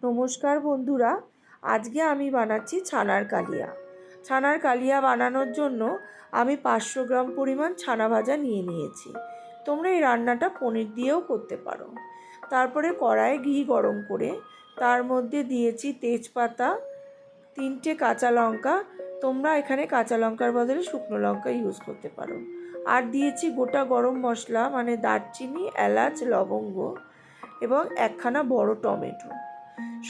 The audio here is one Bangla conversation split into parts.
নমস্কার বন্ধুরা, আজকে আমি বানাচ্ছি ছানার কালিয়া। ছানার কালিয়া বানানোর জন্য আমি 500 গ্রাম পরিমাণ ছানা ভাজা নিয়ে নিয়েছি। তোমরা এই রান্নাটা পনির দিয়েও করতে পারো। তারপরে কড়াইয়ে ঘি গরম করে তার মধ্যে দিয়েছি তেজপাতা, 3টে কাঁচা লঙ্কা। তোমরা এখানে কাঁচা লঙ্কার বদলে শুকনো লঙ্কা ইউজ করতে পারো। আর দিয়েছি গোটা গরম মশলা মানে দারচিনি, এলাচ, লবঙ্গ এবং একখানা বড় টমেটো।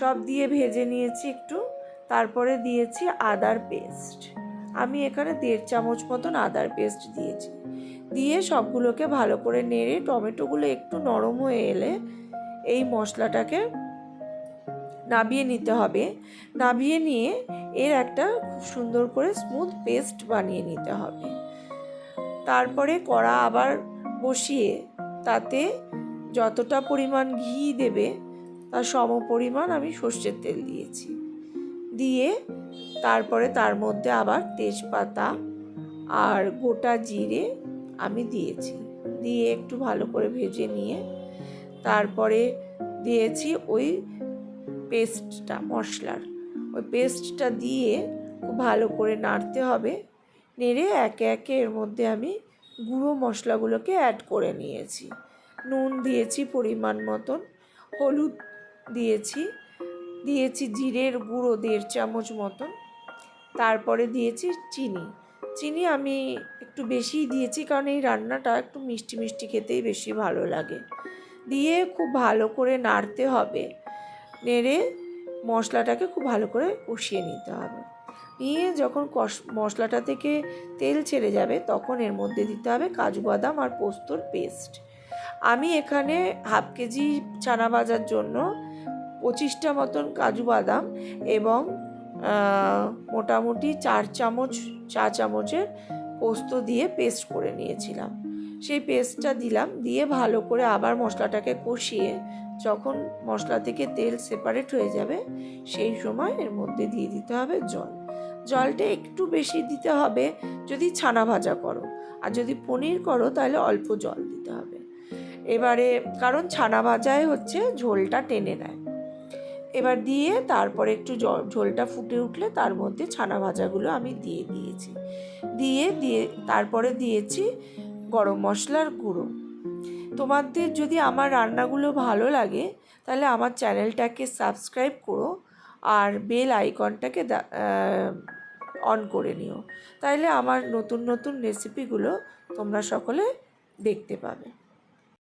সব দিয়ে ভেজে নিয়েছি একটু। তারপরে দিয়েছি আদার পেস্ট। আমি এখানে 1.5 চামচ মতন আদার পেস্ট দিয়েছি। দিয়ে সবগুলোকে ভালো করে নেড়ে টমেটোগুলো একটু নরম হয়ে এলে এই মশলাটাকে নাবিয়ে নিতে হবে। নাবিয়ে নিয়ে এর একটা খুব সুন্দর করে স্মুথ পেস্ট বানিয়ে নিতে হবে। তারপরে কড়া আবার বসিয়ে তাতে যতটা পরিমাণ ঘি দেবে তার সম পরিমাণ আমি সর্ষের তেল দিয়েছি। দিয়ে তারপরে তার মধ্যে আবার তেজপাতা আর গোটা জিরে আমি দিয়েছি। দিয়ে একটু ভালো করে ভেজে নিয়ে তারপরে দিয়েছি ওই পেস্টটা, মশলার ওই পেস্টটা দিয়ে খুব ভালো করে নাড়তে হবে। নেড়ে একে একে এর মধ্যে আমি গুঁড়ো মশলাগুলোকে অ্যাড করে নিয়েছি। নুন দিয়েছি পরিমাণ মতন, হলুদ দিয়েছি জিরের গুঁড়ো 1.5 চামচ মতন। তারপরে দিয়েছি চিনি আমি একটু বেশিই দিয়েছি, কারণ এই রান্নাটা একটু মিষ্টি মিষ্টি খেতেই বেশি ভালো লাগে। দিয়ে খুব ভালো করে নাড়তে হবে। নেড়ে মশলাটাকে খুব ভালো করে কষিয়ে নিতে হবে। নিয়ে যখন মশলাটা থেকে তেল ছেড়ে যাবে তখন এর মধ্যে দিতে হবে কাজু বাদাম আর পোস্তর পেস্ট। আমি এখানে হাফ কেজি ছানা ভাজার জন্য 25টা মতন কাজু বাদাম এবং মোটামুটি 4 চা চামচের পোস্ত দিয়ে পেস্ট করে নিয়েছিলাম। সেই পেস্টটা দিলাম। দিয়ে ভালো করে আবার মশলাটাকে কষিয়ে যখন মশলা থেকে তেল সেপারেট হয়ে যাবে সেই সময় এর মধ্যে দিয়ে দিতে হবে জল। জলটা একটু বেশি দিতে হবে যদি ছানা ভাজা করো, আর যদি পনির করো তাহলে অল্প জল দিতে হবে। এবারে কারণ ছানা ভাজায় হচ্ছে ঝোলটা টেনে নেয়। এবার দিয়ে তারপরে একটু ঝোলটা ফুটে উঠলে তার মধ্যে ছানা ভাজাগুলো আমি দিয়ে দিয়েছি। দিয়ে তারপরে দিয়েছি গরম মশলার গুঁড়ো। তোমাদের যদি আমার রান্নাগুলো ভালো লাগে তাহলে আমার চ্যানেলটাকে সাবস্ক্রাইব করো আর বেল আইকনটাকে অন করে নিও। তাহলে আমার নতুন নতুন রেসিপিগুলো তোমরা সকলে দেখতে পাবে।